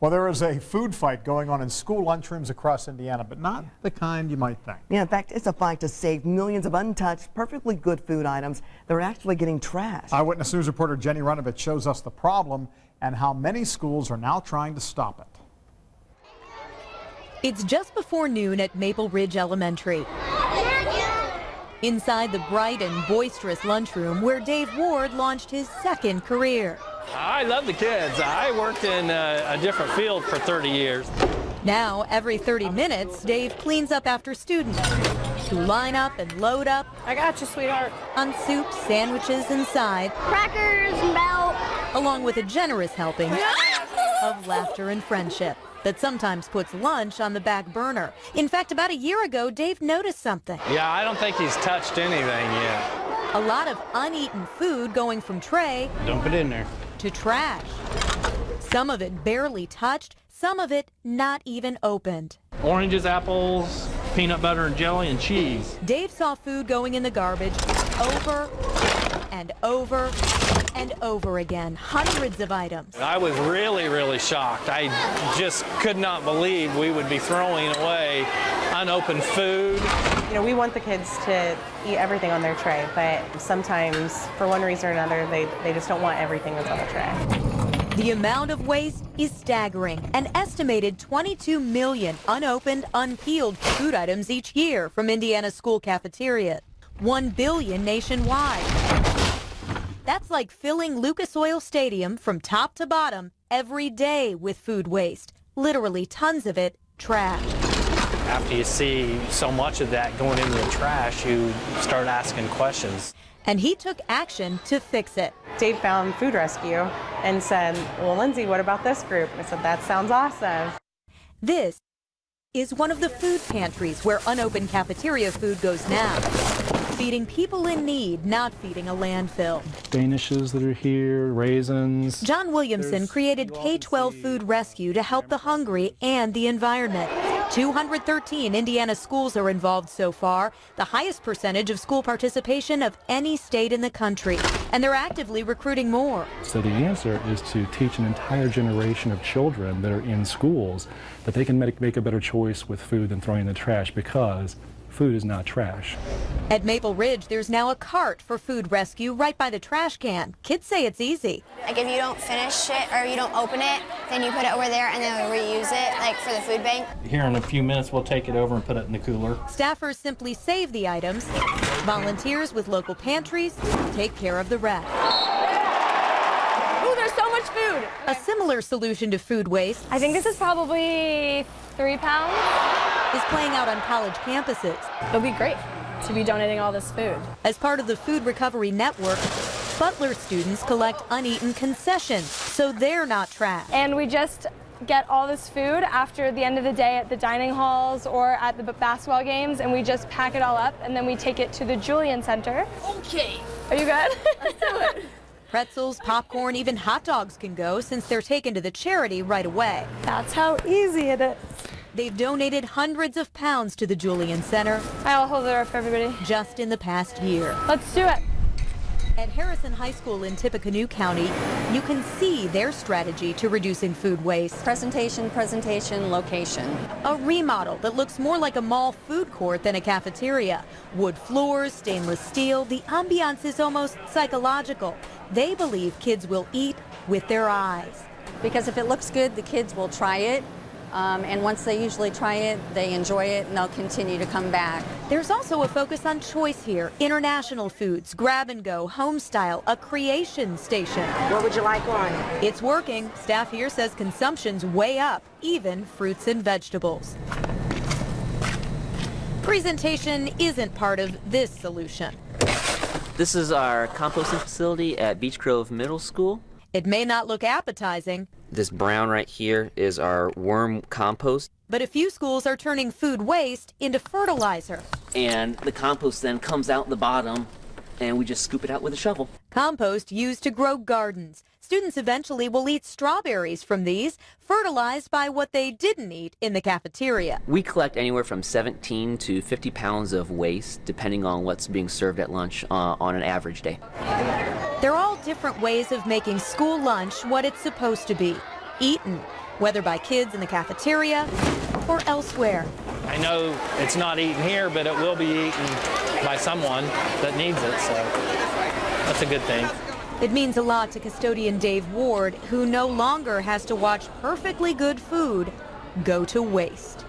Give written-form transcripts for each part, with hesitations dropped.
Well, there is a food fight going on in school lunchrooms across Indiana, but not the kind you might think. Yeah, in fact, it's a fight to save millions of untouched, perfectly good food items that are actually getting trashed. Eyewitness News reporter Jenny Runovich shows us the problem and how many schools are now trying to stop it. It's just before noon at Maple Ridge Elementary. Inside the bright and boisterous lunchroom where Dave Ward launched his second career. I love the kids. I worked in a different field for 30 years. Now, every 30 minutes, Dave cleans up after students who line up and load up. I got you, sweetheart. On soup, sandwiches, and sides. Crackers, milk. Along with a generous helping of laughter and friendship that sometimes puts lunch on the back burner. In fact, about a year ago, Dave noticed something. Yeah, I don't think he's touched anything yet. A lot of uneaten food going from tray Dump it in there. to trash. Some of it barely touched, some of it not even opened. Oranges, apples, peanut butter and jelly, and cheese. Dave saw food going in the garbage over and over and over again, hundreds of items. I was really shocked. I just could not believe we would be throwing away unopened food. You know, we want the kids to eat everything on their tray, but sometimes, for one reason or another, they just don't want everything that's on the tray. The amount of waste is staggering. An estimated 22 million unopened, unpeeled food items each year from Indiana school cafeterias. 1 billion nationwide. That's like filling Lucas Oil Stadium from top to bottom every day with food waste. Literally tons of it trashed. After you see so much of that going into the trash, you start asking questions. And he took action to fix it. Dave found Food Rescue and said, well, Lindsay, what about this group? And I said, that sounds awesome. This is one of the food pantries where unopened cafeteria food goes now. Feeding people in need, not feeding a landfill. Danishes that are here, raisins. John Williamson created K-12 Food Rescue to help the hungry and the environment. 213 Indiana schools are involved so far, the highest percentage of school participation of any state in the country. And they're actively recruiting more. So the answer is to teach an entire generation of children that are in schools that they can make a better choice with food than throwing in the trash, because food is not trash. At Maple Ridge, there's now a cart for food rescue right by the trash can. Kids say it's easy. Like if you don't finish it or you don't open it, then you put it over there and then we reuse it, like for the food bank. Here in a few minutes, we'll take it over and put it in the cooler. Staffers simply save the items. Volunteers with local pantries take care of the rest. Oh, there's so much food. A similar solution to food waste I think this is probably 3 pounds. is playing out on college campuses. It'll be great to be donating all this food. As part of the Food Recovery Network, Butler students collect uneaten concessions so they're not trash. And we just get all this food after the end of the day at the dining halls or at the basketball games, and we just pack it all up and then we take it to the Julian Center. Okay. Are you good? Let's do it. Pretzels, popcorn, even hot dogs can go since they're taken to the charity right away. That's how easy it is. They've donated hundreds of pounds to the Julian Center I'll hold it up for everybody. just in the past year. Let's do it. At Harrison High School in Tippecanoe County, you can see their strategy to reducing food waste. Presentation, location. A remodel that looks more like a mall food court than a cafeteria. Wood floors, stainless steel, the ambiance is almost psychological. They believe kids will eat with their eyes. Because if it looks good, the kids will try it. And once they usually try it, they enjoy it, and they'll continue to come back. There's also a focus on choice here. International foods, grab and go, home style, a creation station. What would you like on? It's working. Staff here says consumption's way up, even fruits and vegetables. Presentation isn't part of this solution. This is our composting facility at Beech Grove Middle School. It may not look appetizing, This brown right here is our worm compost, but a few schools are turning food waste into fertilizer. and the compost then comes out the bottom, and we just scoop it out with a shovel. Compost used to grow gardens. Students eventually will eat strawberries from these, fertilized by what they didn't eat in the cafeteria. We collect anywhere from 17 to 50 pounds of waste, depending on what's being served at lunch on an average day. They're all different ways of making school lunch what it's supposed to be. eaten, whether by kids in the cafeteria or elsewhere. I know it's not eaten here, but it will be eaten by someone that needs it, so that's a good thing. It means a lot to custodian Dave Ward, who no longer has to watch perfectly good food go to waste.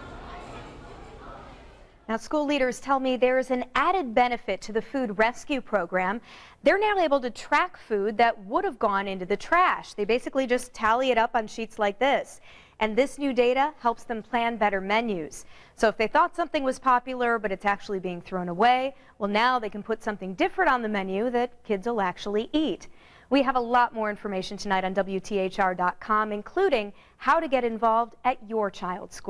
Now, school leaders tell me there is an added benefit to the food rescue program. They're now able to track food that would have gone into the trash. They basically just tally it up on sheets like this. And this new data helps them plan better menus. So if they thought something was popular, but it's actually being thrown away, well, now they can put something different on the menu that kids will actually eat. We have a lot more information tonight on WTHR.com, including how to get involved at your child's school.